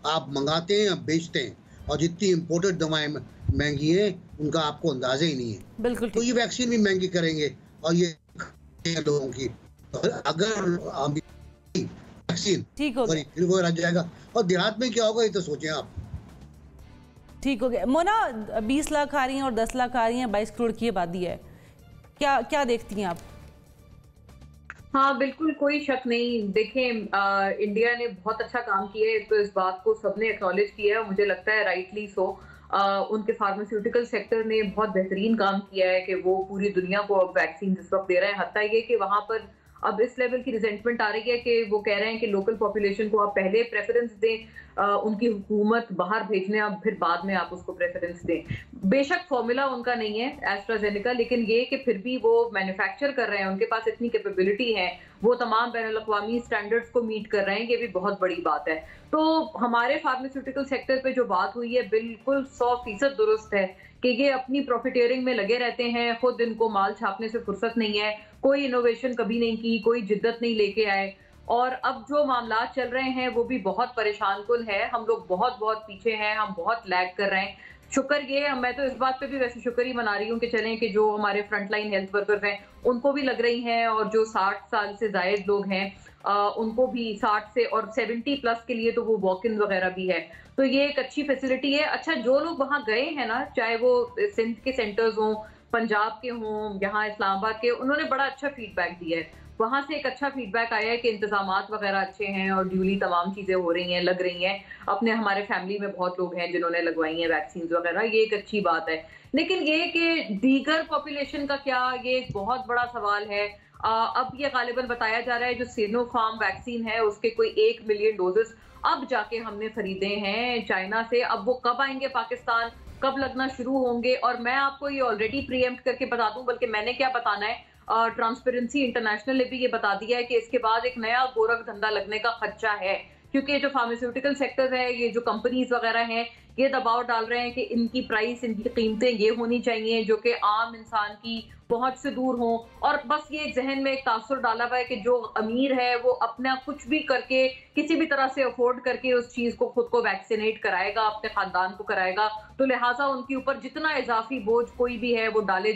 आप मंगाते हैं, आप बेचते हैं, और जितनी इम्पोर्टेड दवाएं महंगी हैं उनका आपको अंदाजा ही नहीं है। बिल्कुल। तो ये वैक्सीन भी महंगी करेंगे और ये लोगों की, अगर वैक्सीन ठीक हो गया फिर वो रह जाएगा। और देहात में क्या होगा ये तो सोचें आप। ठीक हो गया। मोना, 20 लाख आ रही हैं और 10 लाख आ रही हैं, 22 करोड़ की आबादी है, क्या देखती हैं आप? हाँ बिल्कुल, कोई शक नहीं। देखें, इंडिया ने बहुत अच्छा काम किया है, तो इस बात को सबने एक्नॉलेज किया है, मुझे लगता है राइटली सो। उनके फार्मास्यूटिकल सेक्टर ने बहुत बेहतरीन काम किया है कि वो पूरी दुनिया को अब वैक्सीन इस वक्त दे रहे हैं। हत्ता ये कि वहां पर अब इस लेवल की रिजेंटमेंट आ रही है कि वो कह रहे हैं कि लोकल पॉपुलेशन को आप पहले प्रेफरेंस दें, उनकी हुकूमत बाहर भेजने, आप फिर बाद में आप उसको प्रेफरेंस दें। बेशक फॉर्मूला उनका नहीं है एस्ट्राजेनेका, लेकिन ये कि फिर भी वो मैन्युफैक्चर कर रहे हैं, उनके पास इतनी कैपेबिलिटी है, वो तमाम बैनुल-अक़वामी स्टैंडर्ड्स को मीट कर रहे हैं, ये भी बहुत बड़ी बात है। तो हमारे फार्मास्यूटिकल सेक्टर पे जो बात हुई है बिल्कुल 100% दुरुस्त है कि ये अपनी प्रॉफिटियरिंग में लगे रहते हैं, खुद इनको माल छापने से फुर्सत नहीं है, कोई इनोवेशन कभी नहीं की, कोई जिद्दत नहीं लेके आए। और अब जो मामला चल रहे हैं वो भी बहुत परेशान कुन है। हम लोग बहुत पीछे हैं, हम बहुत लैग कर रहे हैं। शुक्र ये, मैं तो इस बात पे भी वैसे शुक्र ही मना रही हूँ कि चलें कि जो हमारे फ्रंटलाइन हेल्थ वर्कर्स हैं उनको भी लग रही हैं, और जो 60 साल से जायद लोग हैं उनको भी 60 से और 70 प्लस के लिए तो वो वॉक इन वगैरह भी है। तो ये एक अच्छी फैसिलिटी है। अच्छा, जो लोग वहाँ गए हैं ना, चाहे वो सिंध के सेंटर्स हों, पंजाब के हों, यहाँ इस्लामाबाद के, उन्होंने बड़ा अच्छा फीडबैक दिया है। वहां से एक अच्छा फीडबैक आया है कि इंतजामात वगैरह अच्छे हैं और ड्यूली तमाम चीजें हो रही हैं, लग रही हैं। अपने हमारे फैमिली में बहुत लोग हैं जिन्होंने लगवाई हैं वैक्सीन वगैरह, ये एक अच्छी बात है। लेकिन ये कि दीगर पॉपुलेशन का क्या, ये एक बहुत बड़ा सवाल है। अब ये गालिबन बताया जा रहा है जो सिनोफार्म वैक्सीन है उसके कोई 1 मिलियन डोजेस अब जाके हमने खरीदे हैं चाइना से। अब वो कब आएंगे पाकिस्तान, कब लगना शुरू होंगे? और मैं आपको ये ऑलरेडी प्रीएम्प्ट करके बता दूं, बल्कि मैंने क्या बताना है, ट्रांसपेरेंसी इंटरनेशनल ने भी ये बता दिया है कि इसके बाद एक नया गोरख धंधा लगने का खदशा है, क्योंकि जो फार्मास्यूटिकल सेक्टर है, ये जो कंपनीज वगैरह हैं, ये दबाव डाल रहे हैं कि इनकी प्राइस, इनकी कीमतें ये होनी चाहिए जो कि आम इंसान की पहुंच से दूर हो। और बस ये एक जहन में एक तासुर डाला हुआ है कि जो अमीर है वो अपना कुछ भी करके, किसी भी तरह से अफोर्ड करके उस चीज को, खुद को वैक्सीनेट कराएगा, अपने खानदान को कराएगा, तो लिहाजा उनके ऊपर जितना इजाफी बोझ कोई भी है वो डाले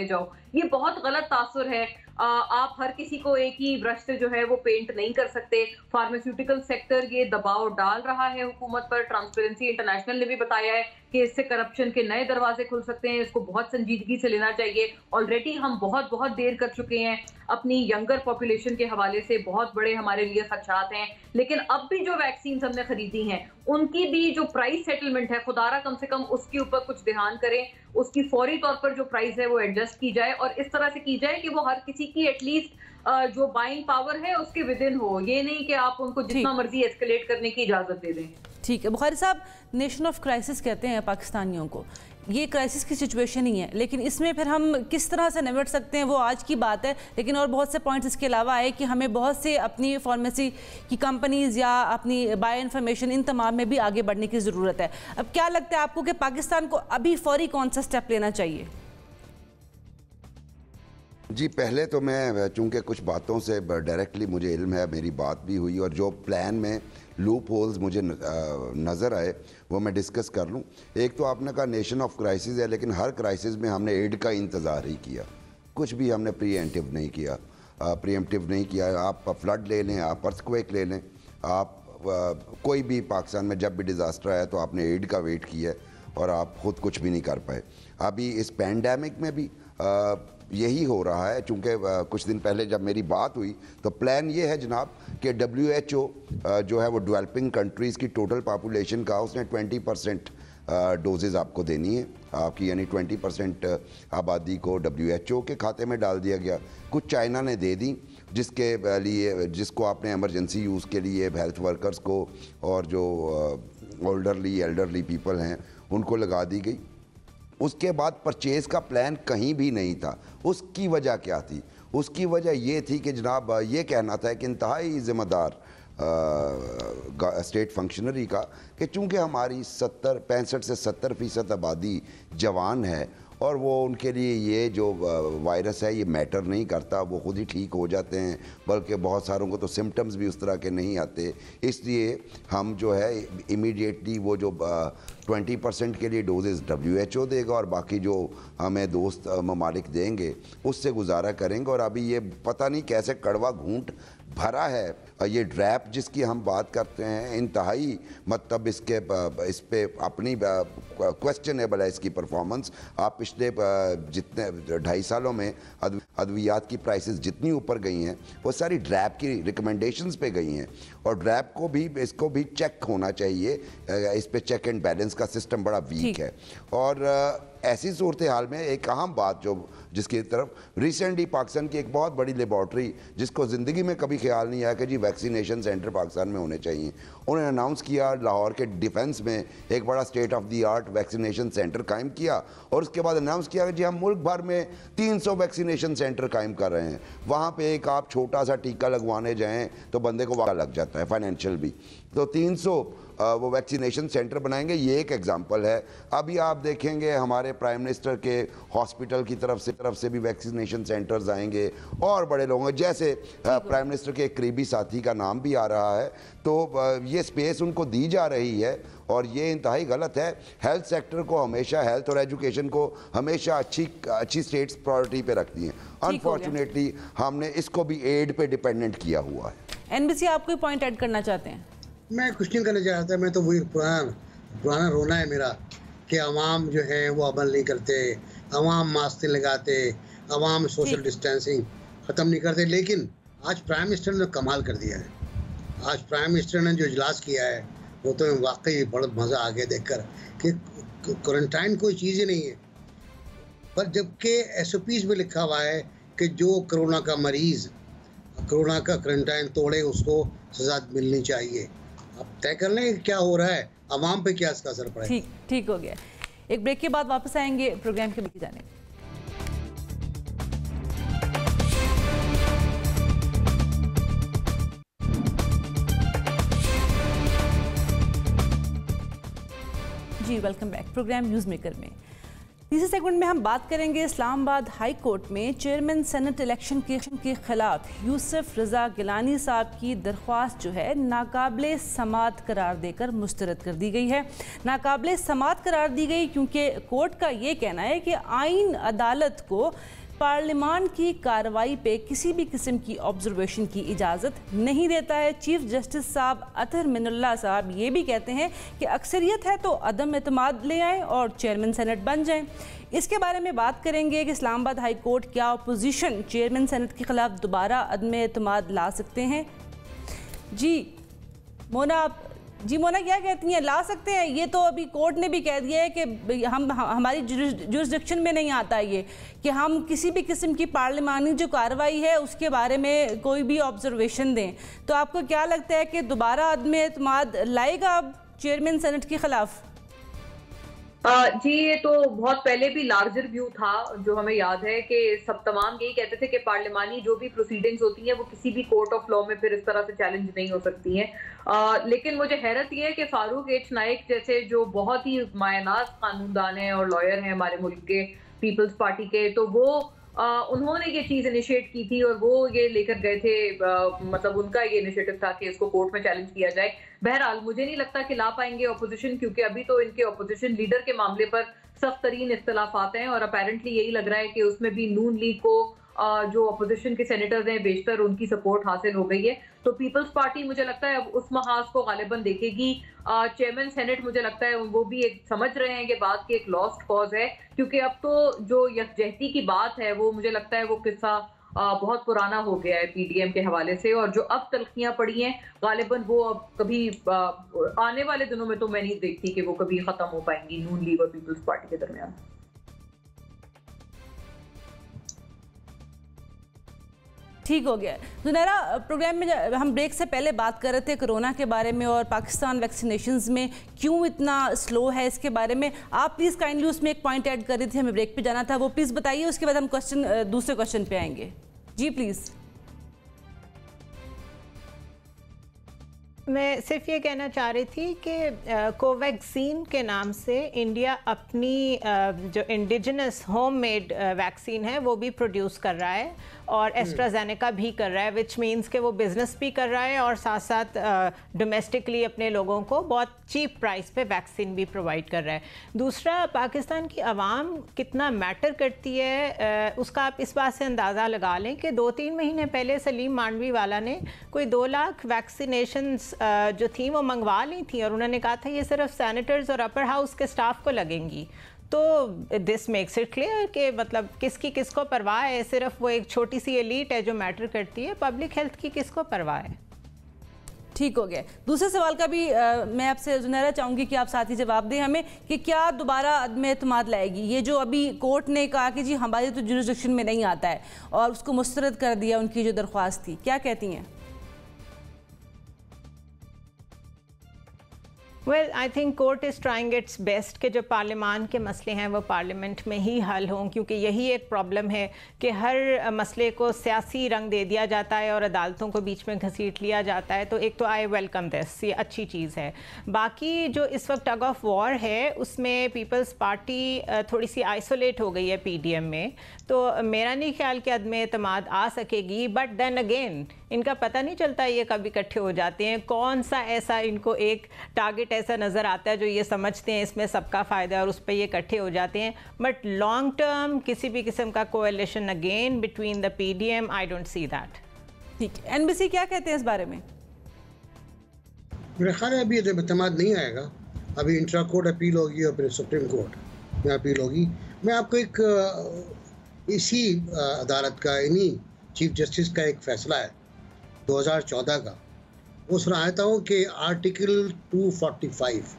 जाओ। ये बहुत गलत तासुर है। आप हर किसी को एक ही ब्रश से जो है वो पेंट नहीं कर सकते। फार्मास्यूटिकल सेक्टर ये दबाव डाल रहा है हुकूमत पर। ट्रांसपेरेंसी इंटरनेशनल ने भी बताया है कि इससे करप्शन के नए दरवाजे खुल सकते हैं, इसको बहुत संजीदगी से लेना चाहिए। ऑलरेडी हम बहुत देर कर चुके हैं अपनी यंगर पॉपुलेशन के हवाले से, बहुत बड़े हमारे लिए खदशात हैं। लेकिन अब भी जो वैक्सीन हमने खरीदी हैं उनकी भी जो प्राइस सेटलमेंट है, खुदारा कम से कम उसके ऊपर कुछ ध्यान करें, उसकी फौरी तौर पर जो प्राइस है वो एडजस्ट की जाए और इस तरह से की जाए कि वो हर किसी की एटलीस्ट जो बाइंग पावर है उसके विदिन हो। ये नहीं कि आप उनको जितना मर्जी एस्केलेट करने की इजाजत दे दें। ठीक है बुखारी साहब, नेशन ऑफ क्राइसिस कहते हैं पाकिस्तानियों को, ये क्राइसिस की सिचुएशन ही है, लेकिन इसमें फिर हम किस तरह से निपट सकते हैं वो आज की बात है। लेकिन और बहुत से पॉइंट्स इसके अलावा आए कि हमें बहुत से अपनी फार्मेसी की कंपनीज या अपनी बायो इन्फॉर्मेशन, इन तमाम में भी आगे बढ़ने की ज़रूरत है। अब क्या लगता है आपको कि पाकिस्तान को अभी फौरी कौन सा स्टेप लेना चाहिए? जी, पहले तो मैं, चूंकि कुछ बातों से डायरेक्टली मुझे इल्म है, मेरी बात भी हुई और जो प्लान में लूप होल्स मुझे नज़र आए वो मैं डिस्कस कर लूँ। एक तो आपने कहा नेशन ऑफ क्राइसिस है, लेकिन हर क्राइसिस में हमने एड का इंतज़ार ही किया, कुछ भी हमने प्रीएम्प्टिव नहीं किया। आप फ्लड ले लें, आप अर्थक्वेक ले लें, आप कोई भी पाकिस्तान में जब भी डिज़ास्टर आया तो आपने एड का वेट किया और आप खुद कुछ भी नहीं कर पाए। अभी इस पैंडेमिक में भी यही हो रहा है। चूँकि कुछ दिन पहले जब मेरी बात हुई तो प्लान ये है जनाब कि WHO जो है वो डेवलपिंग कंट्रीज़ की टोटल पॉपुलेशन का उसने 20% डोजेज़ आपको देनी है आपकी, यानी 20% आबादी को WHO के खाते में डाल दिया गया। कुछ चाइना ने दे दी जिसके लिए, जिसको आपने एमरजेंसी यूज़ के लिए हेल्थ वर्कर्स को और जो एल्डरली पीपल हैं उनको लगा दी गई। उसके बाद परचेज़ का प्लान कहीं भी नहीं था। उसकी वजह क्या थी? उसकी वजह ये थी कि जनाब ये कहना था कि इंतहाई ज़िम्मेदार स्टेट फंक्शनरी का कि चूँकि हमारी 65 से 70% आबादी जवान है और वो उनके लिए ये जो वायरस है ये मैटर नहीं करता, वो खुद ही ठीक हो जाते हैं, बल्कि बहुत सारों को तो सिम्टम्स भी उस तरह के नहीं आते। इसलिए हम जो है इमीडिएटली वो जो 20% के लिए डोजेज़ WHO देगा और बाकी जो हमें दोस्त ममालिक देंगे उससे गुजारा करेंगे। और अभी ये पता नहीं कैसे कड़वा घूंट भरा है ये ड्रैप जिसकी हम बात करते हैं, इंतहाई मतलब इस पे अपनी क्वेश्चनेबल है इसकी परफॉर्मेंस। आप पिछले जितने 2.5 सालों में अद्वियात की प्राइसेस जितनी ऊपर गई हैं वो सारी ड्रैप की रिकमेंडेशंस पे गई हैं और ड्रैप को भी, इसको भी चेक होना चाहिए। इस पे चेक एंड बैलेंस का सिस्टम बड़ा वीक है। और ऐसी सूरत हाल में एक अहम बात जिसकी तरफ रिसेंटली पाकिस्तान की एक बहुत बड़ी लेबॉर्ट्री जिसको ज़िंदगी में कभी ख्याल नहीं आया कि जी वैक्सीनेशन सेंटर पाकिस्तान में होने चाहिए, उन्होंने अनाउंस किया, लाहौर के डिफेंस में एक बड़ा state of the art vaccination centre कायम किया और उसके बाद अनाउंस किया कि जी हम मुल्क भर में 300 वैक्सीनेशन सेंटर कायम कर रहे हैं। वहाँ पे एक आप छोटा सा टीका लगवाने जाएँ तो बंदे को वहाँ लग जाता है, फाइनेंशियल भी। तो 300 वो वैक्सीनेशन सेंटर बनाएंगे, ये एक एग्जांपल है। अभी आप देखेंगे हमारे प्राइम मिनिस्टर के हॉस्पिटल की तरफ से भी वैक्सीनेशन सेंटर्स आएंगे और बड़े लोगों, जैसे प्राइम मिनिस्टर के एक करीबी साथी का नाम भी आ रहा है। तो ये स्पेस उनको दी जा रही है और ये इंतहाई गलत है। हेल्थ सेक्टर को हमेशा, हेल्थ और एजुकेशन को हमेशा अच्छी स्टेट्स प्रायोरिटी पे रखती हैं। अनफॉर्चुनेटली हमने इसको भी एड पे डिपेंडेंट किया हुआ है। NBC आप कोई पॉइंट ऐड करना चाहते हैं? मैं कुछ नहीं करना चाहता। मैं तो वही पुराना रोना है मेरा कि अवाम जो है वो अमल नहीं करते, अवाम मास्क नहीं लगाते, अवाम सोशल डिस्टेंसिंग ख़त्म नहीं करते। लेकिन आज प्राइम मिनिस्टर ने कमाल कर दिया है। आज प्राइम मिनिस्टर ने जो इजलास किया है वो तो वाकई बड़ा मज़ा आ गया देखकर कि क्वारंटाइन कोई चीज़ ही नहीं है, पर जबकि SOPs में लिखा हुआ है कि जो कोरोना का मरीज़ कोरोना का क्वारंटाइन तोड़े उसको सज़ा मिलनी चाहिए। अब तय कर लें क्या हो रहा है, अवाम पे क्या इसका असर पड़ेगा। ठीक हो गया। एक ब्रेक के बाद वापस आएंगे प्रोग्राम के बीच जाने। जी welcome back programme news maker में। तीसरे सेगमेंट में हम बात करेंगे इस्लामाबाद हाई कोर्ट में चेयरमैन सेनेट इलेक्शन के खिलाफ यूसुफ रज़ा गिलानी साहब की दरख्वास्त जो है नाकाबिले समाअत करार देकर मुस्तरद कर दी गई है। नाकाबिले समाअत करार दी गई क्योंकि कोर्ट का ये कहना है कि आइन अदालत को पार्लियामान की कार्रवाई पे किसी भी किस्म की ऑब्जर्वेशन की इजाज़त नहीं देता है। चीफ जस्टिस साहब अतहर मिनुल्लाह साहब ये भी कहते हैं कि अक्सरियत है तो अदम एतमाद ले आएँ और चेयरमैन सेनेट बन जाएं। इसके बारे में बात करेंगे कि इस्लामाबाद हाई कोर्ट क्या अपोजिशन चेयरमैन सेनेट के खिलाफ दोबारा अदम एतमाद ला सकते हैं। जी मोना क्या कहती हैं, ला सकते हैं? ये तो अभी कोर्ट ने भी कह दिया है कि हमारी जुरिस्डिक्शन में नहीं आता ये कि हम किसी भी किस्म की पार्लियामानी जो कार्रवाई है उसके बारे में कोई भी ऑब्जर्वेशन दें। तो आपको क्या लगता है कि दोबारा अदम एतमाद लाएगा अब चेयरमैन सेनेट के खिलाफ? जी ये तो बहुत पहले भी लार्जर व्यू था जो हमें याद है कि सब तमाम यही कहते थे कि पार्लियामानी जो भी प्रोसीडिंग्स होती हैं वो किसी भी कोर्ट ऑफ लॉ में फिर इस तरह से चैलेंज नहीं हो सकती हैं। लेकिन मुझे हैरत ये है कि फारूक एच नाइक जैसे जो बहुत ही मायनाज कानूनदान हैं और लॉयर हैं हमारे मुल्क के पीपल्स पार्टी के, तो वो उन्होंने ये चीज इनिशिएट की थी और वो ये लेकर गए थे, मतलब उनका ये इनिशिएटिव था कि इसको कोर्ट में चैलेंज किया जाए। बहरहाल मुझे नहीं लगता कि ला पाएंगे ऑपोजिशन, क्योंकि अभी तो इनके ऑपोजिशन लीडर के मामले पर सख्त तरीन इख्तलाफात हैं और अपेरेंटली यही लग रहा है कि उसमें भी नून लीग को जो अपोजिशन के सेनेटर्स हैं बेशतर उनकी सपोर्ट हासिल हो गई है। तो पीपल्स पार्टी मुझे लगता है अब उस महाज को गालिबन देखेगी। चेयरमैन सेनेट मुझे लगता है वो भी एक समझ रहे हैं कि बात की एक लॉस्ट कॉज है, क्योंकि अब तो जो यकजहती की बात है वो मुझे लगता है वो किस्सा बहुत पुराना हो गया है PDM के हवाले से, और जो अब तलखियां पड़ी हैं गालिबन वो अब कभी आने वाले दिनों में तो मैं नहीं देखती कि वो कभी खत्म हो पाएंगी नून लीग और पीपल्स पार्टी के दरमियान। ठीक हो गया। जुनैरा, प्रोग्राम में हम ब्रेक से पहले बात कर रहे थे कोरोना के बारे में और पाकिस्तान वैक्सीनेशंस में क्यों इतना स्लो है इसके बारे में। आप प्लीज़ काइंडली उसमें एक पॉइंट ऐड कर रही थी, हमें ब्रेक पे जाना था, वो प्लीज़ बताइए, उसके बाद हम दूसरे क्वेश्चन पे आएंगे। जी प्लीज़। मैं सिर्फ ये कहना चाह रही थी कि कोवैक्सीन के नाम से इंडिया अपनी जो इंडिजिनस होममेड वैक्सीन है वो भी प्रोड्यूस कर रहा है और एस्ट्राजेनेका भी कर रहा है, विच मीन्स कि वो बिज़नेस भी कर रहा है और साथ साथ डोमेस्टिकली अपने लोगों को बहुत चीप प्राइस पे वैक्सीन भी प्रोवाइड कर रहा है। दूसरा, पाकिस्तान की आवाम कितना मैटर करती है उसका आप इस बात से अंदाज़ा लगा लें कि 2-3 महीने पहले सलीम मांडवी वाला ने कोई 2 लाख वैक्सीनेशंस जो थी वो मंगवा ली थी और उन्होंने कहा था ये सिर्फ सैनिटर्स और अपर हाउस के स्टाफ को लगेंगी। तो दिस मेक्स इट क्लियर कि मतलब किसको परवाह है, सिर्फ वो एक छोटी सी एलीट है जो मैटर करती है, पब्लिक हेल्थ की किसको परवाह है। ठीक हो गया। दूसरे सवाल का भी मैं आपसे जुनैरा चाहूँगी कि आप साथ ही जवाब दें हमें कि क्या दोबारा अदम एतमाद लाएगी ये जो अभी कोर्ट ने कहा कि जी हमारी तो जुरिस्डिक्शन में नहीं आता है और उसको मुस्तरद कर दिया उनकी जो दरख्वास्त थी, क्या कहती हैं? Well, I think court is trying it's best कि जो पार्लियामान के मसले हैं वो पार्लियामेंट में ही हल हों, क्योंकि यही एक प्रॉब्लम है कि हर मसले को सियासी रंग दे दिया जाता है और अदालतों को बीच में घसीट लिया जाता है। तो एक तो आई वेलकम दिस, ये अच्छी चीज़ है। बाकी जो इस वक्त टग ऑफ वॉर है उसमें पीपल्स पार्टी थोड़ी सी आइसोलेट हो गई है PDM में, तो मेरा नहीं ख्याल कि अदम एतमाद आ सकेगी। बट देन अगेन इनका पता नहीं चलता ये कब इकट्ठे हो जाते हैं, कौन सा ऐसा इनको एक टारगेट ऐसा नज़र आता है जो ये समझते हैं इसमें सबका फ़ायदा है और उस पर ये इकट्ठे हो जाते हैं। बट लॉन्ग टर्म किसी भी किस्म का coalition again between the PDM, I don't see that. ठीक है, NBC क्या कहते हैं इस बारे में? मेरा ख्याल है अभी एतमाद नहीं आएगा अभी इंट्रा कोर्ट अपील होगी और फिर सुप्रीम कोर्ट में अपील होगी। मैं आपको एक इसी अदालत का, इन्हीं चीफ जस्टिस का एक फैसला है 2014 का, वो सुनाता हूँ कि आर्टिकल 245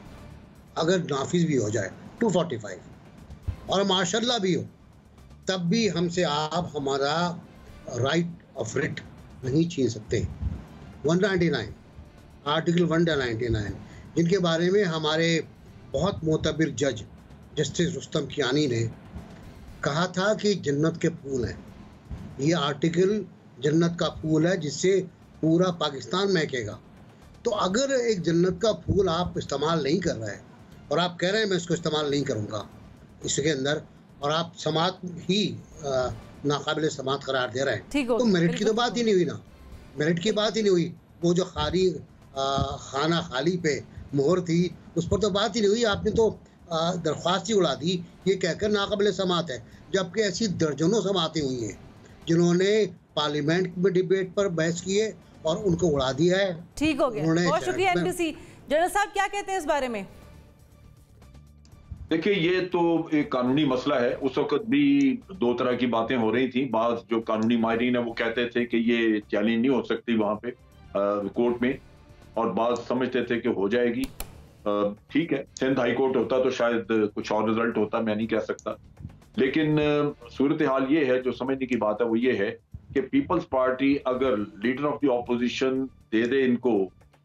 अगर नाफिज भी हो जाए, 245 और माशाल्लाह भी हो, तब भी हमसे आप हमारा राइट ऑफ रिट नहीं छीन सकते। 199 आर्टिकल 199 जिनके बारे में हमारे बहुत मोतबर जज जस्टिस रुस्तम कियानी ने कहा था कि जन्नत के फूल हैं, ये आर्टिकल जन्नत का फूल है जिससे पूरा पाकिस्तान महकेगा। तो अगर एक जन्नत का फूल आप इस्तेमाल नहीं कर रहे हैं और आप कह रहे हैं मैं इसको इस्तेमाल नहीं करूँगा इसके अंदर, और आप समात ही नाकाबिल समात करार दे रहे हैं, तो मेरिट की तो बात ही नहीं हुई ना, मेरिट की बात ही नहीं हुई। वो जो खाली खाना खाली पे मोहर थी उस पर तो बात ही नहीं हुई। आपने तो दरख्वास्त ही उड़ा दी ये कहकर नाकाबिल समात है, जबकि ऐसी दर्जनों समातें हुई हैं जिन्होंने पार्लियामेंट में डिबेट पर बहस किए और उनको उड़ा दिया है। ठीक हो गया, बहुत शुक्रिया एमपीसी। जनरल साहब क्या कहते हैं इस बारे में? देखिए, ये तो एक कानूनी मसला है। उस वक्त भी दो तरह की बातें हो रही थी। बाद जो कानूनी माहिरीन है वो कहते थे कि ये चैलेंज नहीं हो सकती वहां पे कोर्ट में, और बाद समझते थे कि हो जाएगी। ठीक है, सिंध हाई कोर्ट होता तो शायद कुछ और रिजल्ट होता, मैं नहीं कह सकता। लेकिन सूरत हाल ये है, जो समझने की बात है वो ये है कि पीपल्स पार्टी अगर लीडर ऑफ द ऑपोजिशन दे दे इनको,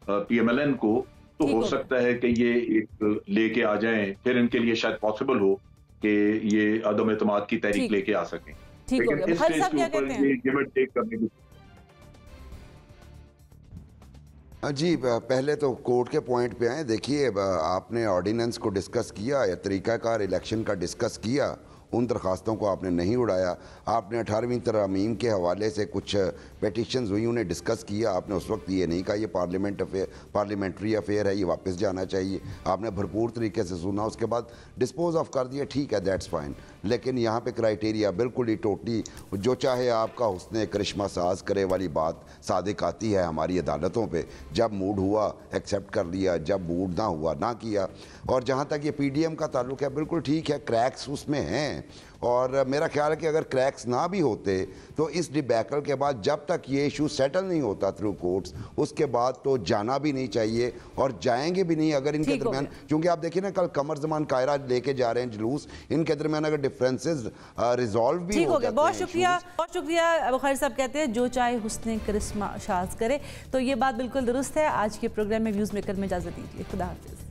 PMLN को, तो हो सकता है कि ये एक लेके आ जाएं, फिर इनके लिए शायद पॉसिबल हो कि ये अदम एतमाद की तहरीक लेके आ सकें। लेकिन इस स्टेज के ऊपर ये गिव एंड टेक करने की। जी, पहले तो कोर्ट के पॉइंट पे आए। देखिए, आपने ऑर्डिनेंस को डिस्कस किया या तरीक़ाकार इलेक्शन का डिस्कस किया, उन दरख्वास्तों को आपने नहीं उड़ाया। आपने 18वीं तरमीम के हवाले से कुछ पेटिशंस हुई, उन्हें डिस्कस किया। आपने उस वक्त ये नहीं कहा ये पार्लियामेंट्री अफेयर है, ये वापस जाना चाहिए। आपने भरपूर तरीके से सुना, उसके बाद डिस्पोज ऑफ कर दिया, ठीक है, दैट्स फाइन। लेकिन यहाँ पे क्राइटेरिया बिल्कुल ही टोटली जो चाहे आपका हुस्ने करिश्मा साज करे वाली बात सादिक आती है हमारी अदालतों पे। जब मूड हुआ एक्सेप्ट कर लिया, जब मूड ना हुआ ना किया। और जहाँ तक ये PDM का ताल्लुक है, बिल्कुल ठीक है, क्रैक्स उसमें हैं, और मेरा ख्याल है कि अगर क्रैक्स ना भी होते तो इस डिबैकल के बाद जब तक ये इशू सेटल नहीं होता थ्रू कोर्ट्स, उसके बाद तो जाना भी नहीं चाहिए और जाएंगे भी नहीं। अगर इनके दरमियान, क्योंकि आप देखिए ना, कल कमर जमान कायरा लेके जा रहे हैं जुलूस, इनके दरमियान अगर डिफरेंसेस रिजॉल्व भी हो जाते। बहुत शुक्रिया, बहुत शुक्रिया। बुखारी साहब कहते हैं जो चाहे हुस्ने करिश्मा शाज करे, तो ये बात बिल्कुल दुरुस्त है। आज के प्रोग्राम में व्यूज मेकर में इजाजत दीजिए। खुदा हाफिज।